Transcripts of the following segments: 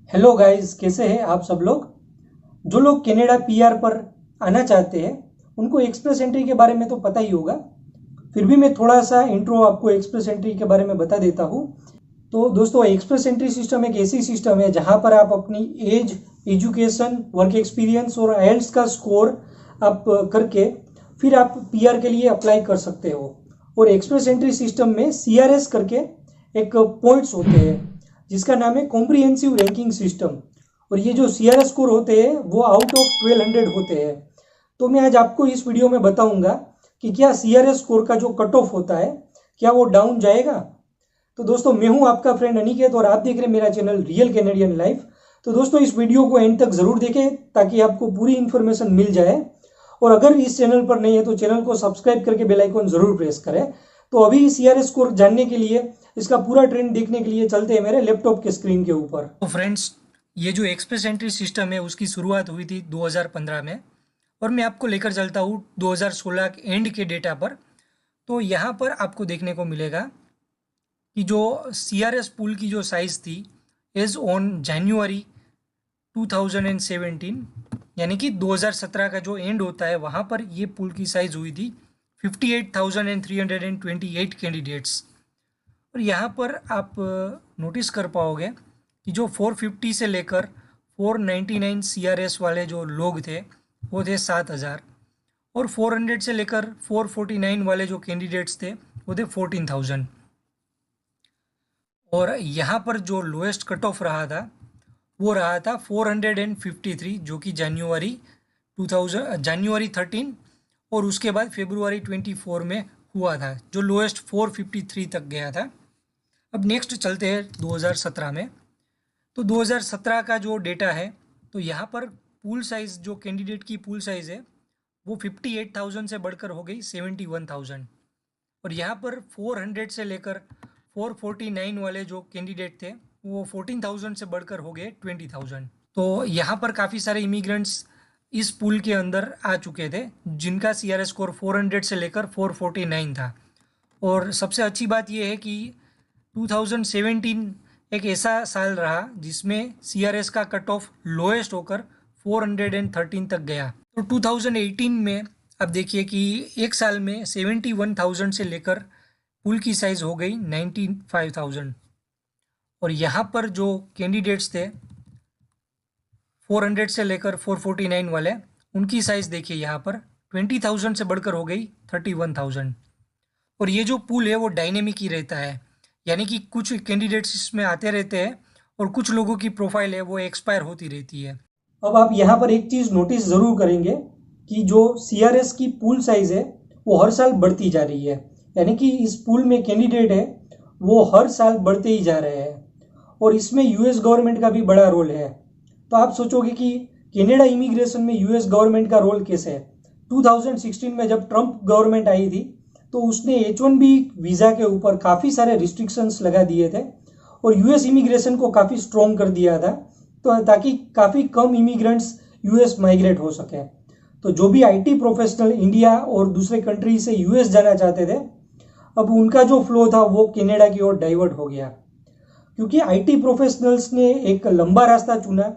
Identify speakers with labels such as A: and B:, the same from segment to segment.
A: Hello guys, कैसे हैं आप सब लोग। जो लोग कनाडा पीआर पर आना चाहते हैं उनको एक्सप्रेस एंट्री के बारे में तो पता ही होगा। फिर भी मैं थोड़ा सा इंट्रो आपको एक्सप्रेस एंट्री के बारे में बता देता हूँ। तो दोस्तों, एक्सप्रेस एंट्री सिस्टम एक ऐसी सिस्टम है जहां पर आप अपनी एज, एजुकेशन, वर्क एक्सपीरियंस और आईएलटीएस का स्कोर आप करके फिर आप पीआर के लिए अप्लाई कर सकते हो। और एक्सप्रेस एंट्री सिस्टम में सीआरएस करके एक पॉइंट्स होते हैं जिसका नाम है कॉम्प्रिहेंसिव रैंकिंग सिस्टम। और ये जो सीआरएस स्कोर होते हैं वो आउट ऑफ 1200 होते हैं। तो मैं आज आपको इस वीडियो में बताऊंगा कि क्या सीआरएस स्कोर का जो कट ऑफ होता है क्या वो डाउन जाएगा। तो दोस्तों, मैं हूं आपका फ्रेंड अनिकेत और आप देख रहे हैं मेरा चैनल रियल कैनेडियन लाइफ। तो दोस्तों, इस वीडियो को एंड तक जरूर देखें ताकि आपको पूरी इन्फॉर्मेशन मिल जाए। और अगर इस चैनल पर नहीं है तो चैनल को सब्सक्राइब करके बेल आइकन जरूर प्रेस करें। तो अभी सीआरएस स्कोर जानने के लिए, इसका पूरा ट्रेंड देखने के लिए चलते हैं मेरे लैपटॉप के स्क्रीन के ऊपर।
B: तो फ्रेंड्स, ये जो एक्सप्रेस एंट्री सिस्टम है उसकी शुरुआत हुई थी 2015 में। और मैं आपको लेकर चलता हूँ 2016 के एंड के डेटा पर। तो यहाँ पर आपको देखने को मिलेगा कि जो सीआरएस पूल की जो साइज़ थी एज ऑन जनवरी 2017, यानी कि 2017 का जो एंड होता है वहाँ पर ये पूल की साइज़ हुई थी 58,328 कैंडिडेट्स। और यहाँ पर आप नोटिस कर पाओगे कि जो 450 से लेकर 499 सीआरएस वाले जो लोग थे वो थे 7,000। और 400 से लेकर 449 वाले जो कैंडिडेट्स थे वो थे 14,000। और यहाँ पर जो लोएस्ट कट ऑफ रहा था वो रहा था 453, जो कि जनवरी 13 और उसके बाद फरवरी 24 में हुआ था, जो लोएस्ट 453 तक गया था। अब नेक्स्ट चलते हैं 2017 में। तो 2017 का जो डेटा है, तो यहाँ पर पूल साइज़, जो कैंडिडेट की पूल साइज़ है वो 58,000 से बढ़कर हो गई 71,000। और यहाँ पर 400 से लेकर 449 वाले जो कैंडिडेट थे वो 14,000 से बढ़कर हो गए 20,000। तो यहाँ पर काफ़ी सारे इमिग्रेंट्स इस पूल के अंदर आ चुके थे जिनका सीआरएस स्कोर 400 से लेकर 449 था। और सबसे अच्छी बात यह है कि 2017 एक ऐसा साल रहा जिसमें सीआरएस का कट ऑफ लोएस्ट होकर 413 तक गया। तो 2018 में अब देखिए कि एक साल में 71,000 से लेकर पुल की साइज़ हो गई 95,000। और यहाँ पर जो कैंडिडेट्स थे 400 से लेकर 449 वाले, उनकी साइज़ देखिए यहाँ पर 20,000 से बढ़कर हो गई 31,000। और ये जो पूल है वो डायनेमिक ही रहता है, यानी कि कुछ कैंडिडेट्स इसमें आते रहते हैं और कुछ लोगों की प्रोफाइल है वो एक्सपायर होती रहती है।
A: अब आप यहाँ पर एक चीज नोटिस जरूर करेंगे कि जो सीआरएस की पूल साइज है वो हर साल बढ़ती जा रही है। यानी कि इस पूल में कैंडिडेट है वो हर साल बढ़ते ही जा रहे हैं। और इसमें यूएस गवर्नमेंट का भी बड़ा रोल है। तो आप सोचोगे कि कनाडा इमिग्रेशन में यूएस गवर्नमेंट का रोल कैसे है। 2016 में जब ट्रंप गवर्नमेंट आई थी तो उसने H1B वीज़ा के ऊपर काफ़ी सारे रिस्ट्रिक्शंस लगा दिए थे और यूएस इमिग्रेशन को काफ़ी स्ट्रॉन्ग कर दिया था, तो ताकि काफ़ी कम इमिग्रेंट्स यूएस माइग्रेट हो सके। तो जो भी आईटी प्रोफेशनल इंडिया और दूसरे कंट्री से यूएस जाना चाहते थे, अब उनका जो फ्लो था वो कनाडा की ओर डाइवर्ट हो गया, क्योंकि आईटी प्रोफेशनल्स ने एक लंबा रास्ता चुना।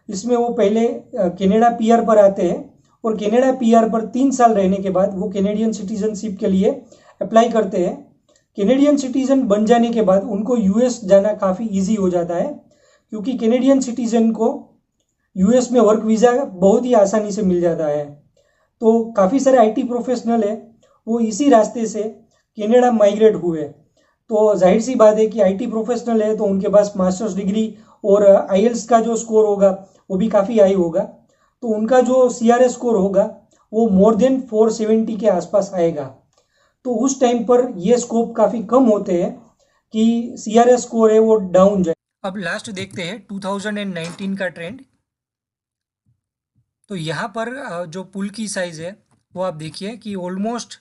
A: इसमें वो पहले कनाडा पीआर पर आते हैं और कनाडा पीआर पर 3 साल रहने के बाद वो कैनेडियन सिटीजनशिप के लिए अप्लाई करते हैं। कैनेडियन सिटीजन बन जाने के बाद उनको यूएस जाना काफ़ी इजी हो जाता है, क्योंकि कैनेडियन सिटीजन को यूएस में वर्क वीज़ा बहुत ही आसानी से मिल जाता है। तो काफ़ी सारे आईटी प्रोफेशनल है वो इसी रास्ते से कनाडा माइग्रेट हुए। तो जाहिर सी बात है कि आईटी प्रोफेशनल है तो उनके पास मास्टर्स डिग्री और आईएलटीएस का जो स्कोर होगा वो भी काफ़ी हाई होगा। तो उनका जो सीआरएस स्कोर होगा वो मोर देन 470 के आसपास आएगा। तो उस टाइम पर ये स्कोप काफ़ी कम होते हैं कि सीआरएस स्कोर है वो डाउन जाए।
B: अब लास्ट देखते हैं 2019 का ट्रेंड। तो यहाँ पर जो पुल की साइज़ है वो आप देखिए कि ऑलमोस्ट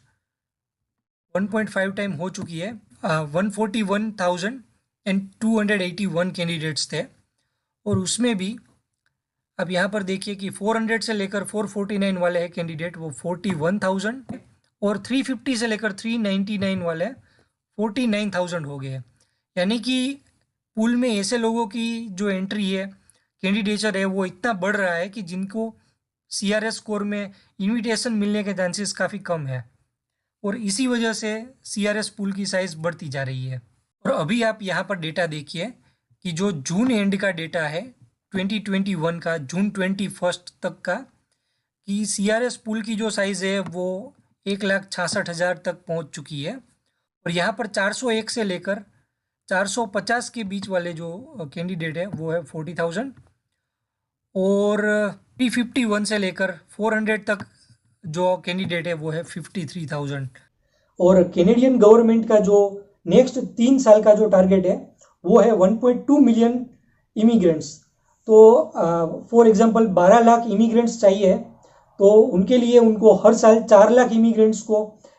B: 1.5 टाइम हो चुकी है। 141,281 कैंडिडेट्स थे। और उसमें भी अब यहाँ पर देखिए कि 400 से लेकर 449 वाले हैं कैंडिडेट वो 41,000, और 350 से लेकर 399 वाले 49,000 हो गए। यानी कि पूल में ऐसे लोगों की जो एंट्री है कैंडिडेचर है वो इतना बढ़ रहा है कि जिनको CRS स्कोर में इनविटेशन मिलने के चांसेस काफ़ी कम है, और इसी वजह से CRS पूल की साइज़ बढ़ती जा रही है। और अभी आप यहाँ पर डेटा देखिए कि जो जून एंड का डेटा है 2021 का, जून 21 तक का, कि CRS पूल की जो साइज़ है वो 1,66,000 तक पहुँच चुकी है। और यहाँ पर 401 से लेकर 450 के बीच वाले जो कैंडिडेट है वो है 40,000, और 351 से लेकर 400 तक जो कैंडिडेट है वो है 53,000।
A: और कैनेडियन गवर्नमेंट का जो नेक्स्ट 3 साल का जो टारगेट है वो है 1.2 मिलियन इमिग्रेंट्स। तो फॉर एग्जांपल 12 लाख इमिग्रेंट्स चाहिए, तो उनके लिए उनको हर साल 4 लाख इमिग्रेंट्स को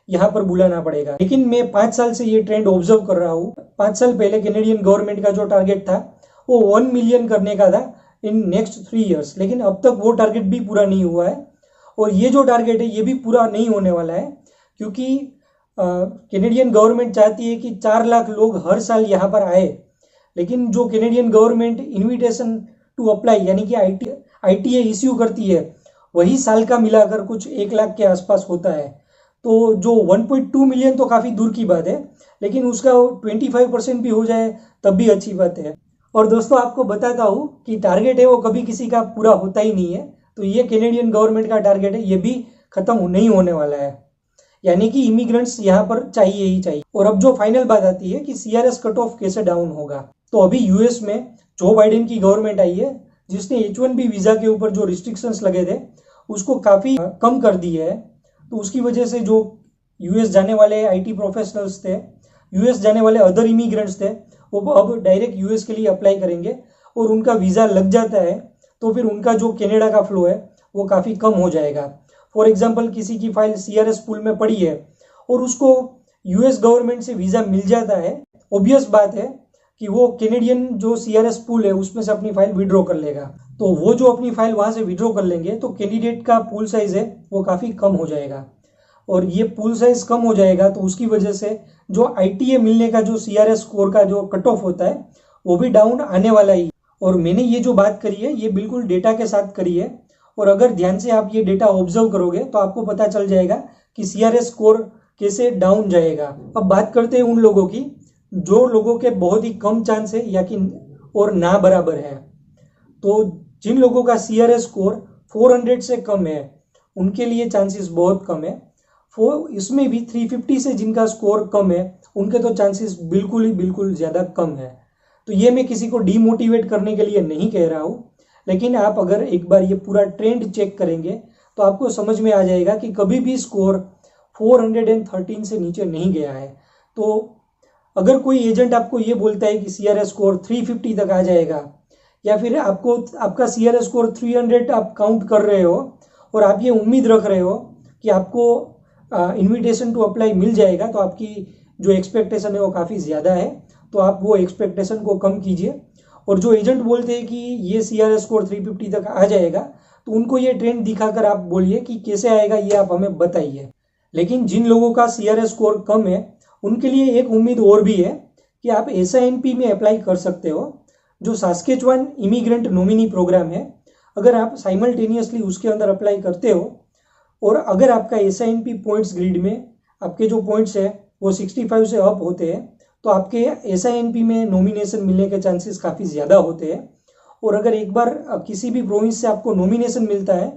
A: यहाँ पर बुलाना पड़ेगा। लेकिन मैं 5 साल से ये ट्रेंड ऑब्जर्व कर रहा हूँ। 5 साल पहले कैनेडियन गवर्नमेंट का जो टारगेट था वो 1 मिलियन करने का था इन नेक्स्ट 3 ईयर्स, लेकिन अब तक वो टारगेट भी पूरा नहीं हुआ है। और ये जो टारगेट है ये भी पूरा नहीं होने वाला है, क्योंकि कैनेडियन गवर्नमेंट चाहती है कि 4 लाख लोग हर साल यहाँ पर आए, लेकिन जो Canadian government invitation to apply यानी कि ITA इश्यू करती है वही साल का मिलाकर कुछ 1 लाख के आसपास होता है। तो जो 1.2 मिलियन तो काफ़ी दूर की बात है, लेकिन उसका 25% भी हो जाए तब भी अच्छी बात है। और दोस्तों आपको बताता हूँ कि टारगेट है वो कभी किसी का पूरा होता ही नहीं है। तो ये कैनेडियन गवर्नमेंट का टारगेट है, ये भी खत्म नहीं होने वाला है, यानी कि इमिग्रेंट्स यहाँ पर चाहिए ही चाहिए। और अब जो फाइनल बात आती है कि CRS कट ऑफ कैसे डाउन होगा, तो अभी US में जो बाइडेन की गवर्नमेंट आई है जिसने H1B वीज़ा के ऊपर जो रिस्ट्रिक्शंस लगे थे उसको काफ़ी कम कर दिया है। तो उसकी वजह से जो US जाने वाले IT प्रोफेशनल्स थे, US जाने वाले अदर इमिग्रेंट्स थे, वो अब डायरेक्ट US के लिए अप्लाई करेंगे, और उनका वीज़ा लग जाता है तो फिर उनका जो कनाडा का फ्लो है वो काफ़ी कम हो जाएगा। फॉर एग्जांपल किसी की फाइल CRS पूल में पड़ी है और उसको US गवर्नमेंट से वीज़ा मिल जाता है, ऑब्वियस बात है कि वो कैनेडियन जो CRS पूल है उसमें से अपनी फाइल विड्रॉ कर लेगा। तो वो जो अपनी फाइल वहाँ से विड्रॉ कर लेंगे तो कैंडिडेट का पूल साइज है वो काफ़ी कम हो जाएगा, और ये पूल साइज कम हो जाएगा तो उसकी वजह से जो ITA मिलने का जो CRS स्कोर का जो कट ऑफ होता है वो भी डाउन आने वाला ही। और मैंने ये जो बात करी है ये बिल्कुल डेटा के साथ करी है, और अगर ध्यान से आप ये डेटा ऑब्जर्व करोगे तो आपको पता चल जाएगा कि CRS स्कोर कैसे डाउन जाएगा। अब बात करते हैं उन लोगों की जो लोगों के बहुत ही कम चांस है या कि और ना बराबर है। तो जिन लोगों का CRS स्कोर 400 से कम है उनके लिए चांसेस बहुत कम है। इसमें भी 350 से जिनका स्कोर कम है उनके तो चांसेस बिल्कुल ज़्यादा कम है। तो ये मैं किसी को डीमोटिवेट करने के लिए नहीं कह रहा हूँ, लेकिन आप अगर एक बार ये पूरा ट्रेंड चेक करेंगे तो आपको समझ में आ जाएगा कि कभी भी स्कोर 413 से नीचे नहीं गया है। तो अगर कोई एजेंट आपको ये बोलता है कि CRS स्कोर 350 तक आ जाएगा, या फिर आपका CRS स्कोर 300 आप काउंट कर रहे हो और आप ये उम्मीद रख रहे हो कि आपको इनविटेशन टू अप्लाई मिल जाएगा, तो आपकी जो एक्सपेक्टेशन है वो काफ़ी ज़्यादा है। तो आप वो एक्सपेक्टेशन को कम कीजिए। और जो एजेंट बोलते हैं कि ये CRS स्कोर 350 तक आ जाएगा, तो उनको ये ट्रेंड दिखाकर आप बोलिए कि कैसे आएगा ये आप हमें बताइए। लेकिन जिन लोगों का CRS स्कोर कम है उनके लिए एक उम्मीद और भी है कि आप SINP में अप्लाई कर सकते हो, जो सास्केचुआन इमिग्रेंट नॉमिनी प्रोग्राम है। अगर आप साइमल्टेनियसली उसके अंदर अप्लाई करते हो और अगर आपका SINP पॉइंट्स ग्रिड में आपके जो पॉइंट्स है वो 65 से अप होते हैं तो आपके SINP में नॉमिनेशन मिलने के चांसेस काफ़ी ज़्यादा होते हैं। और अगर एक बार किसी भी प्रोविंस से आपको नॉमिनेशन मिलता है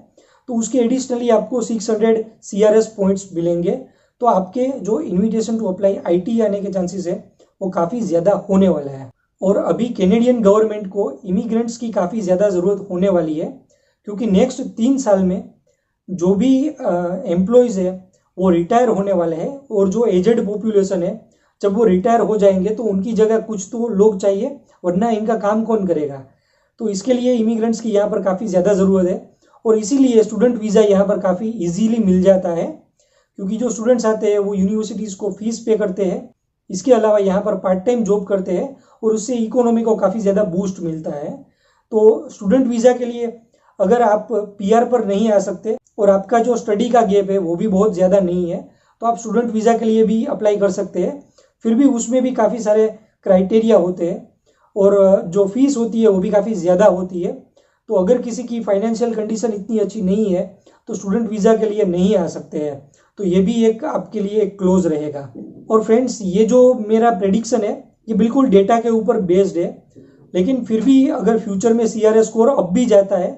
A: तो उसके एडिशनली आपको 600 CRS पॉइंट्स मिलेंगे। तो आपके जो इन्विटेशन टू अप्लाई IT आने के चांसेस है वो काफ़ी ज़्यादा होने वाला है। और अभी कैनेडियन गवर्नमेंट को इमिग्रेंट्स की काफ़ी ज़्यादा ज़रूरत होने वाली है, क्योंकि नेक्स्ट 3 साल में जो भी एम्प्लॉयज़ है वो रिटायर होने वाले हैं, और जो एजेड पॉपुलेशन है जब वो रिटायर हो जाएंगे तो उनकी जगह कुछ तो लोग चाहिए, वरना इनका काम कौन करेगा। तो इसके लिए इमिग्रेंट्स की यहाँ पर काफ़ी ज़्यादा ज़रूरत है, और इसीलिए स्टूडेंट वीज़ा यहाँ पर काफ़ी इजीली मिल जाता है, क्योंकि जो स्टूडेंट्स आते हैं वो यूनिवर्सिटीज़ को फीस पे करते हैं, इसके अलावा यहाँ पर पार्ट टाइम जॉब करते हैं और उससे इकोनॉमी को काफ़ी ज़्यादा बूस्ट मिलता है। तो स्टूडेंट वीज़ा के लिए अगर आप PR पर नहीं आ सकते और आपका जो स्टडी का गैप है वो भी बहुत ज़्यादा नहीं है, तो आप स्टूडेंट वीज़ा के लिए भी अप्लाई कर सकते हैं। फिर भी उसमें भी काफ़ी सारे क्राइटेरिया होते हैं और जो फीस होती है वो भी काफ़ी ज़्यादा होती है। तो अगर किसी की फाइनेंशियल कंडीशन इतनी अच्छी नहीं है तो स्टूडेंट वीज़ा के लिए नहीं आ सकते हैं। तो ये भी एक आपके लिए एक क्लोज रहेगा। और फ्रेंड्स, ये जो मेरा प्रेडिक्शन है ये बिल्कुल डेटा के ऊपर बेस्ड है, लेकिन फिर भी अगर फ्यूचर में CRS स्कोर अब भी जाता है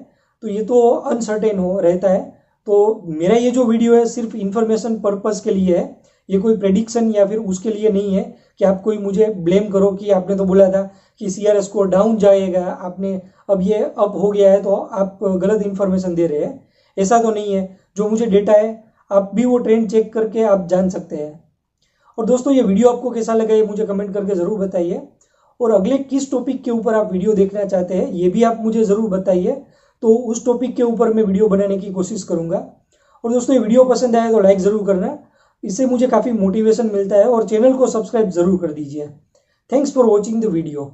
A: तो ये तो अनसर्टेन हो रहता है। तो मेरा ये जो वीडियो है सिर्फ इंफॉर्मेशन पर्पस के लिए है, ये कोई प्रेडिक्शन या फिर उसके लिए नहीं है कि आप कोई मुझे ब्लेम करो कि आपने तो बोला था कि CRS स्कोर डाउन जाएगा, आपने अब ये अप हो गया है तो आप गलत इन्फॉर्मेशन दे रहे हैं। ऐसा तो नहीं है, जो मुझे डेटा है आप भी वो ट्रेंड चेक करके आप जान सकते हैं। और दोस्तों, ये वीडियो आपको कैसा लगा ये मुझे कमेंट करके ज़रूर बताइए, और अगले किस टॉपिक के ऊपर आप वीडियो देखना चाहते हैं ये भी आप मुझे ज़रूर बताइए, तो उस टॉपिक के ऊपर मैं वीडियो बनाने की कोशिश करूँगा। और दोस्तों, ये वीडियो पसंद आए तो लाइक ज़रूर करना, इससे मुझे काफ़ी मोटिवेशन मिलता है, और चैनल को सब्सक्राइब ज़रूर कर दीजिए। Thanks for watching the video.